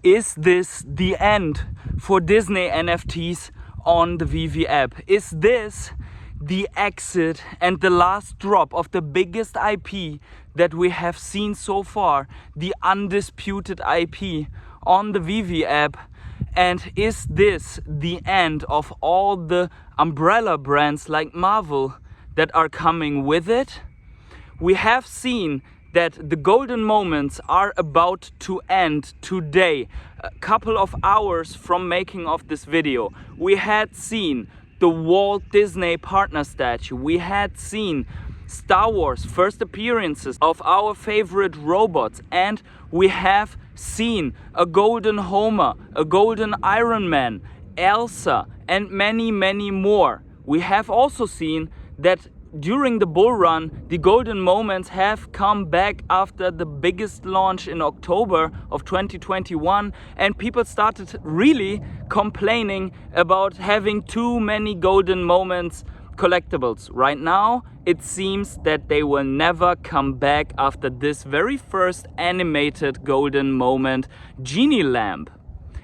Is this the end for Disney NFTs on the Veve app? Is this the exit and the last drop of the biggest IP that we have seen so far, the undisputed IP on the Veve app? And is this the end of all the umbrella brands like Marvel that are coming with it? We have seen that the golden moments are about to end today. A couple of hours from making of this video, we had seen the Walt Disney partner statue. We had seen Star Wars first appearances of our favorite robots, and we have seen a golden Homer, a golden Iron Man, Elsa, and many more. We have also seen that during the bull run, the golden moments have come back after the biggest launch in October of 2021, and people started really complaining about having too many golden moments collectibles. Right now, it seems that they will never come back after this very first animated golden moment Ginny lamp.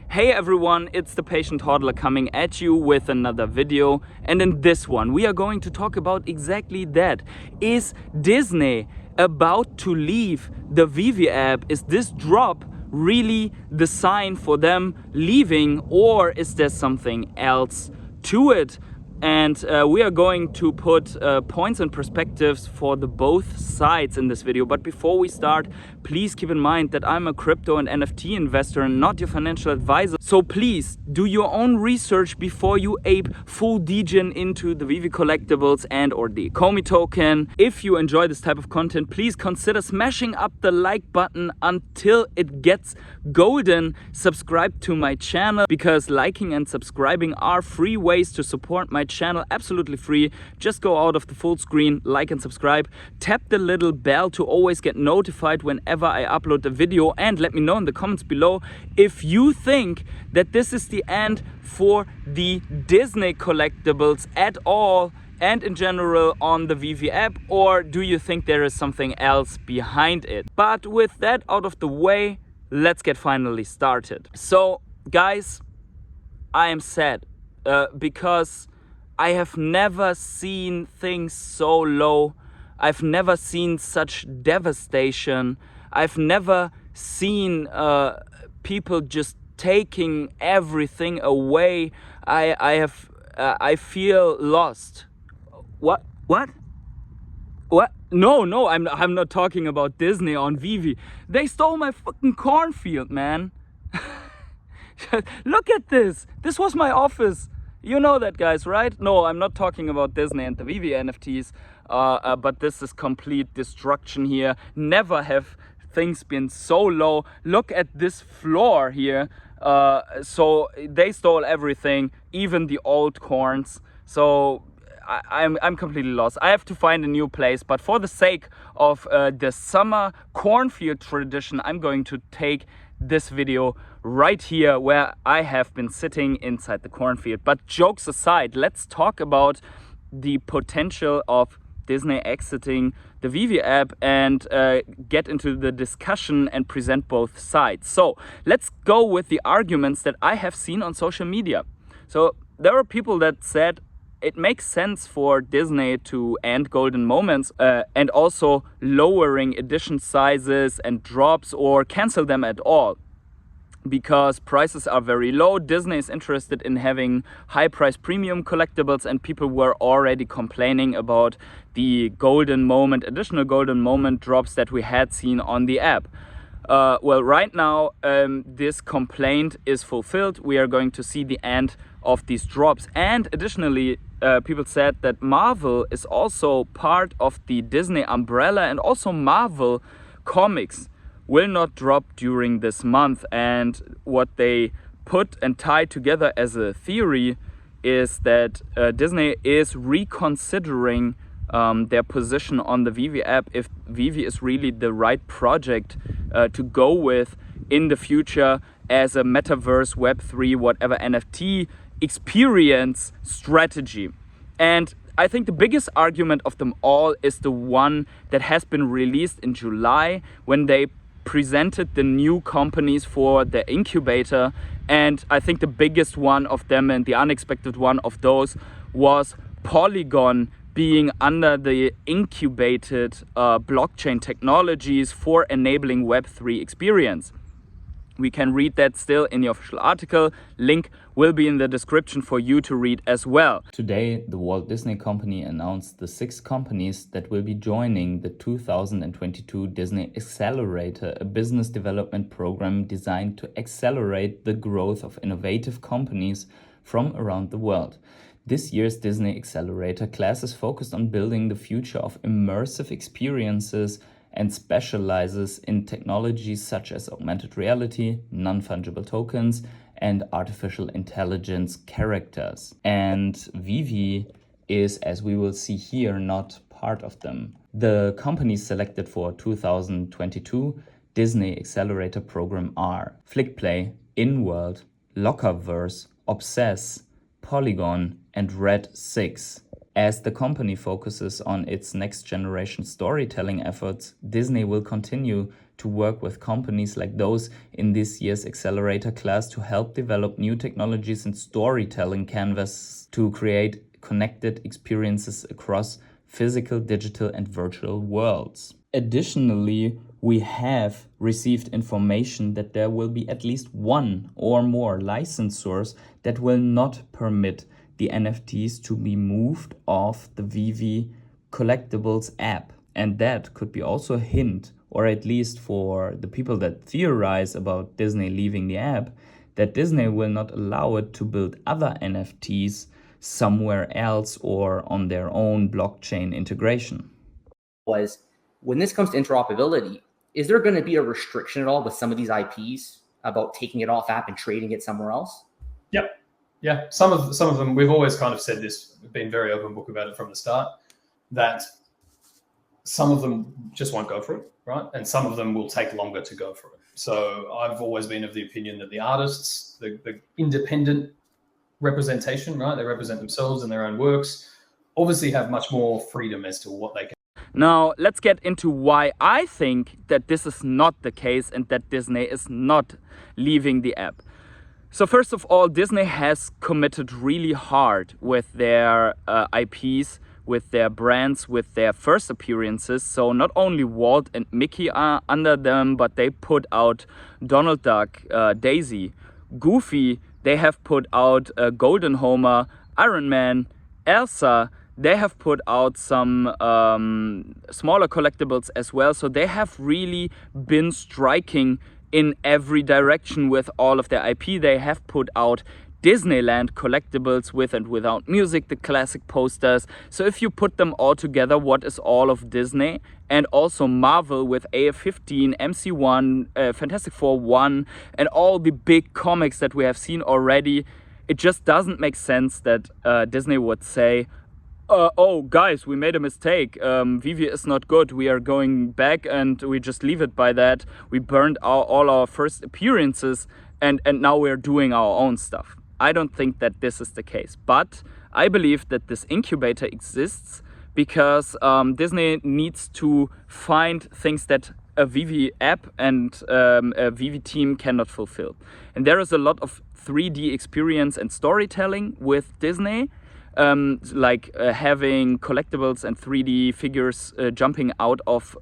Hey everyone, it's the Patient Hodler coming at you with another video, and in this one we are going to talk about exactly that. Is Disney about to leave the Veve app? Is this drop really the sign for them leaving, or is there something else to it? And we are going to put points and perspectives for the both sides in this video. But before we start, please keep in mind that I'm a crypto and NFT investor and not your financial advisor. So please do your own research before you ape full degen into the Veve collectibles and or the Ecomi token. If you enjoy this type of content, please consider smashing up the like button until it gets golden. Subscribe to my channel, because liking and subscribing are free ways to support my channel, absolutely free. Just go out of the full screen, like and subscribe, tap the little bell to always get notified whenever I upload a video, and let me know in the comments below if you think that this is the end for the Disney collectibles at all and in general on the Veve app, or do you think there is something else behind it? But with that out of the way, let's get finally started. So guys, I am sad because I have never seen things so low. I've never seen such devastation. I've never seen people just taking everything away. I feel lost. What? No, I'm not talking about Disney on Veve. They stole my fucking cornfield, man. Look at this. This was my office. You know that, guys, right? No, I'm not talking about Disney and the Veve NFTs, but this is complete destruction here. Never have things been so low. Look at this floor here. So they stole everything, even the old corns. So I'm completely lost. I have to find a new place, but for the sake of the summer cornfield tradition, I'm going to take this video right here where I have been sitting inside the cornfield. But jokes aside, let's talk about the potential of Disney exiting the Veve app and get into the discussion and present both sides. So let's go with the arguments that I have seen on social media. So there are people that said it makes sense for Disney to end golden moments and also lowering edition sizes and drops or cancel them at all, because prices are very low. Disney is interested in having high price premium collectibles, and people were already complaining about the golden moment, additional golden moment drops that we had seen on the app. Well, right now this complaint is fulfilled. We are going to see the end of these drops, and additionally people said that Marvel is also part of the Disney umbrella, and also Marvel comics will not drop during this month. And what they put and tie together as a theory is that Disney is reconsidering their position on the Veve app, if Veve is really the right project to go with in the future as a metaverse, Web3, whatever NFT experience strategy. And I think the biggest argument of them all is the one that has been released in July, when they presented the new companies for the incubator, and I think the biggest one of them and the unexpected one of those was Polygon being under the incubated blockchain technologies for enabling Web3 experience. We can read that still in the official article. Link will be in the description for you to read as well. Today, the Walt Disney Company announced the 6 companies that will be joining the 2022 Disney Accelerator, a business development program designed to accelerate the growth of innovative companies from around the world. This year's Disney Accelerator class is focused on building the future of immersive experiences and specializes in technologies such as augmented reality, non-fungible tokens, and artificial intelligence characters. And Veve is, as we will see here, not part of them. The companies selected for 2022 Disney Accelerator program are Flickplay, InWorld, Lockerverse, Obsess, Polygon, and Red 6. As the company focuses on its next generation storytelling efforts, Disney will continue to work with companies like those in this year's Accelerator class to help develop new technologies and storytelling canvas to create connected experiences across physical, digital, and virtual worlds. Additionally, we have received information that there will be at least one or more licensors that will not permit the NFTs to be moved off the Veve collectibles app. And that could be also a hint, or at least for the people that theorize about Disney leaving the app, that Disney will not allow it to build other NFTs somewhere else or on their own blockchain integration. Was when this comes to interoperability, is there going to be a restriction at all with some of these IPs about taking it off app and trading it somewhere else? Yep. Yeah, some of them, we've always kind of said this, we've been very open book about it from the start, that some of them just won't go for it, right? And some of them will take longer to go for it. So I've always been of the opinion that the artists, the independent representation, right? They represent themselves and their own works, obviously have much more freedom as to what they can. Now, let's get into why I think that this is not the case and that Disney is not leaving the app. So first of all, Disney has committed really hard with their IPs, with their brands, with their first appearances. So not only Walt and Mickey are under them, but they put out Donald Duck, Daisy, Goofy. They have put out Golden Homer, Iron Man, Elsa. They have put out some smaller collectibles as well. So they have really been striking in every direction with all of their IP. They have put out Disneyland collectibles with and without music, the classic posters. So if you put them all together, what is all of Disney? And also Marvel with AF-15, MC1, Fantastic Four 1, and all the big comics that we have seen already. It just doesn't make sense that Disney would say, oh guys, we made a mistake, Veve is not good, we are going back, and we just leave it by that. We burned all our first appearances and now we're doing our own stuff. I don't think that this is the case, but I believe that this incubator exists because Disney needs to find things that a Veve app and a Veve team cannot fulfill. And there is a lot of 3D experience and storytelling with Disney, like having collectibles and 3D figures jumping out of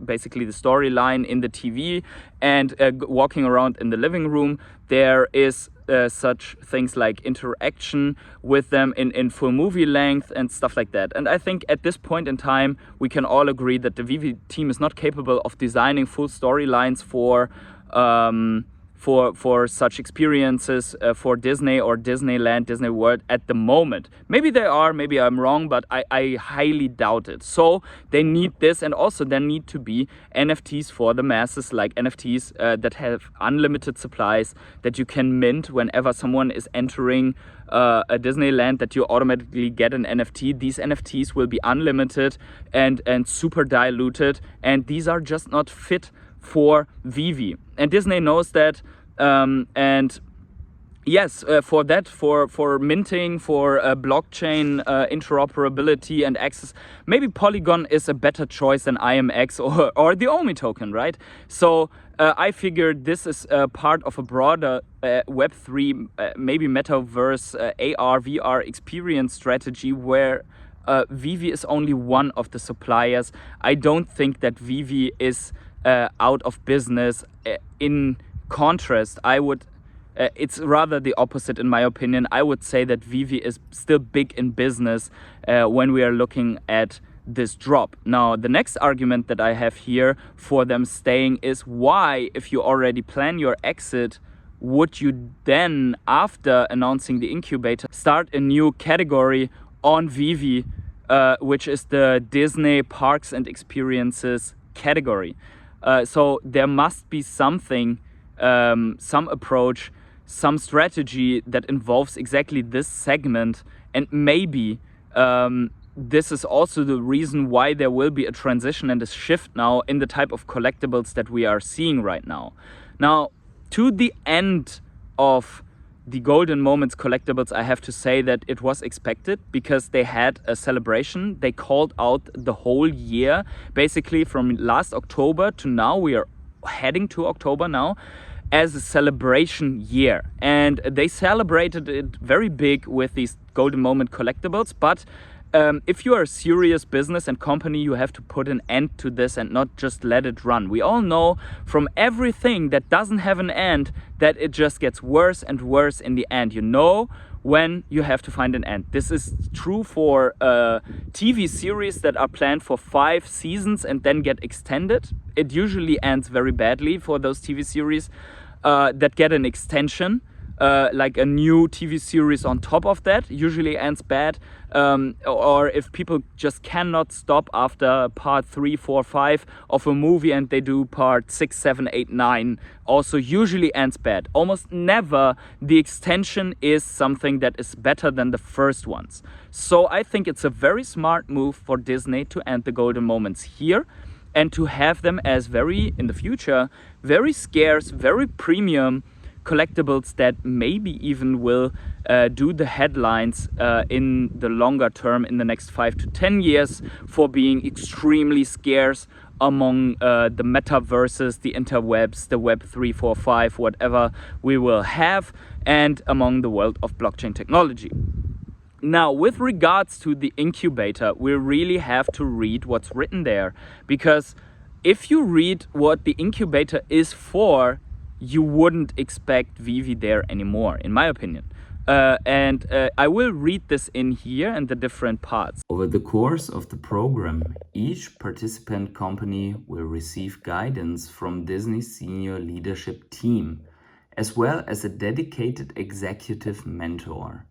basically the storyline in the TV and walking around in the living room. There is such things like interaction with them in full movie length and stuff like that. And I think at this point in time, we can all agree that the Veve team is not capable of designing full storylines for such experiences for Disney or Disneyland, Disney World at the moment. Maybe they are, maybe I'm wrong, but I highly doubt it. So they need this, and also there need to be NFTs for the masses, like NFTs that have unlimited supplies, that you can mint whenever someone is entering a Disneyland, that you automatically get an NFT. These NFTs will be unlimited and super diluted, and these are just not fit for Veve. And Disney knows that, and yes, for that, for minting, for blockchain interoperability and access, maybe Polygon is a better choice than IMX or the Omi token, right? So I figured this is part of a broader Web3, maybe metaverse, AR, VR experience strategy where Veve is only one of the suppliers. I don't think that Veve is out of business. In contrast, it's rather the opposite in my opinion. I would say that Veve is still big in business when we are looking at this drop. Now, the next argument that I have here for them staying is why, if you already plan your exit, would you then, after announcing the incubator, start a new category on Veve, which is the Disney Parks and Experiences category? So there must be something, some approach, some strategy that involves exactly this segment, and maybe this is also the reason why there will be a transition and a shift now in the type of collectibles that we are seeing right now. Now, to the end of the Golden Moments collectibles, I have to say that it was expected because they had a celebration. They called out the whole year, basically from last October to now. We are heading to October now, as a celebration year, and they celebrated it very big with these Golden Moment collectibles. But if you are a serious business and company, you have to put an end to this and not just let it run. We all know from everything that doesn't have an end that it just gets worse and worse in the end. You know when you have to find an end. This is true for TV series that are planned for 5 seasons and then get extended. It usually ends very badly for those TV series that get an extension. Like a new TV series on top of that usually ends bad, or if people just cannot stop after part 3, 4, 5 of a movie and they do part 6, 7, 8, 9, also usually ends bad. Almost never the extension is something that is better than the first ones. So I think it's a very smart move for Disney to end the Golden Moments here and to have them as in the future, very scarce, very premium collectibles that maybe even will do the headlines in the longer term, in the next 5 to 10 years, for being extremely scarce among the metaverses, the interwebs, the Web 3, 4, 5, whatever we will have, and among the world of blockchain technology. Now, with regards to the incubator, we really have to read what's written there, because if you read what the incubator is for, you wouldn't expect Veve there anymore, in my opinion. I will read this in here and the different parts. Over the course of the program, each participant company will receive guidance from Disney's senior leadership team, as well as a dedicated executive mentor.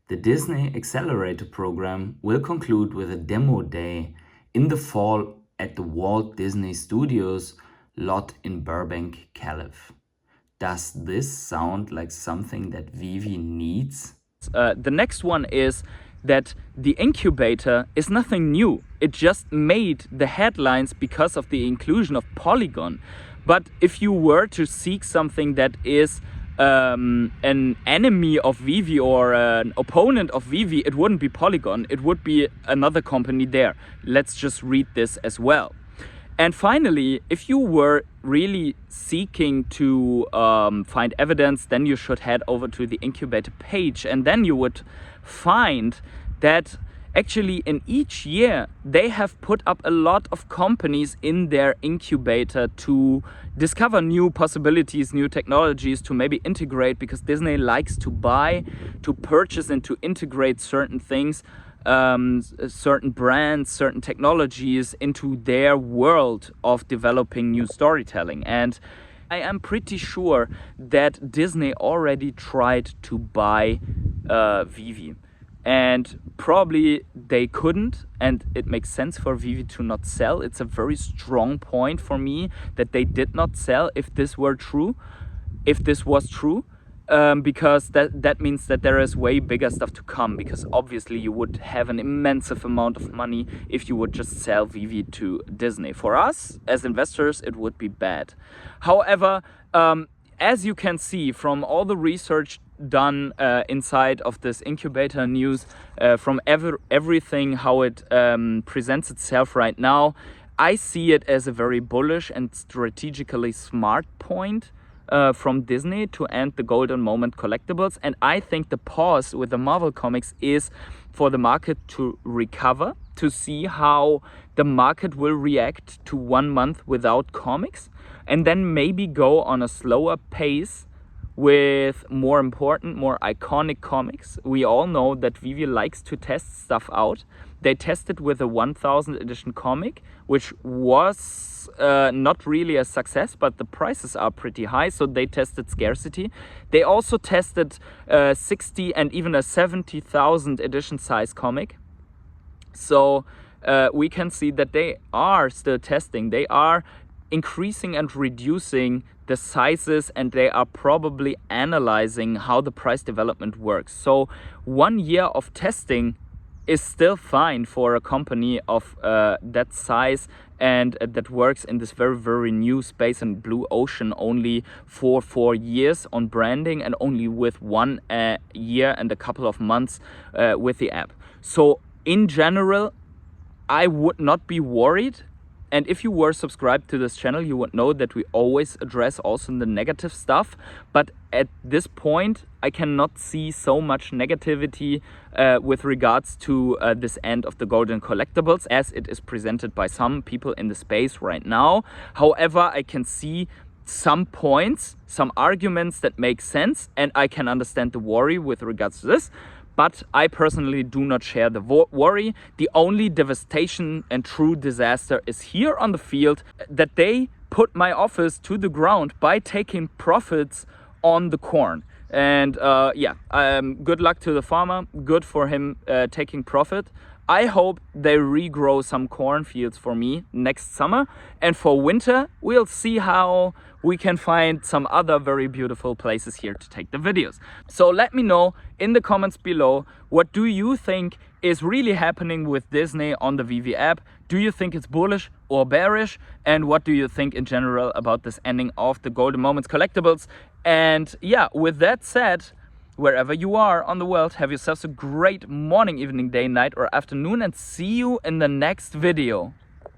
The Disney Accelerator program will conclude with a demo day in the fall at the Walt Disney Studios lot in Burbank, Calif. Does this sound like something that Veve needs? The next one is that the incubator is nothing new. It just made the headlines because of the inclusion of Polygon. But if you were to seek something that is an enemy of Veve or an opponent of Veve, it wouldn't be Polygon, it would be another company there. Let's just read this as well. And finally, if you were really seeking to find evidence, then you should head over to the incubator page, and then you would find that actually in each year they have put up a lot of companies in their incubator to discover new possibilities, new technologies, to maybe integrate, because Disney likes to buy, to purchase and to integrate certain things, certain brands, certain technologies into their world of developing new storytelling. And I am pretty sure that Disney already tried to buy Veve, and probably they couldn't, and it makes sense for Veve to not sell. It's a very strong point for me that they did not sell if this were true, if this was true. Because that means that there is way bigger stuff to come, because obviously you would have an immense amount of money if you would just sell Veve to Disney. For us as investors, it would be bad. However, as you can see from all the research done inside of this incubator news, from everything how it presents itself right now, I see it as a very bullish and strategically smart point from Disney to end the golden moment collectibles. And I think the pause with the Marvel comics is for the market to recover, to see how the market will react to 1 month without comics, and then maybe go on a slower pace with more important, more iconic comics. We all know that Veve likes to test stuff out. They tested with a 1000 edition comic, which was not really a success, but the prices are pretty high, so they tested scarcity. They also tested 60 and even a 70,000 edition size comic. So we can see that they are still testing. They are increasing and reducing the sizes, and they are probably analyzing how the price development works. So 1 year of testing is still fine for a company of that size and that works in this very, very new space and blue ocean only for 4 years on branding and only with 1 year and a couple of months with the app. So in general, I would not be worried. And if you were subscribed to this channel, you would know that we always address also the negative stuff. But at this point, I cannot see so much negativity with regards to this end of the golden collectibles as it is presented by some people in the space right now. However, I can see some points, some arguments that make sense, and I can understand the worry with regards to this. But I personally do not share the worry. The only devastation and true disaster is here on the field, that they put my office to the ground by taking profits on the corn. And good luck to the farmer. Good for him taking profit. I hope they regrow some cornfields for me next summer. And for winter, we'll see how we can find some other very beautiful places here to take the videos. So let me know in the comments below, what do you think is really happening with Disney on the Veve app? Do you think it's bullish or bearish? And what do you think in general about this ending of the Golden Moments collectibles? And yeah, with that said, wherever you are on the world, have yourselves a great morning, evening, day, night, or afternoon, and see you in the next video.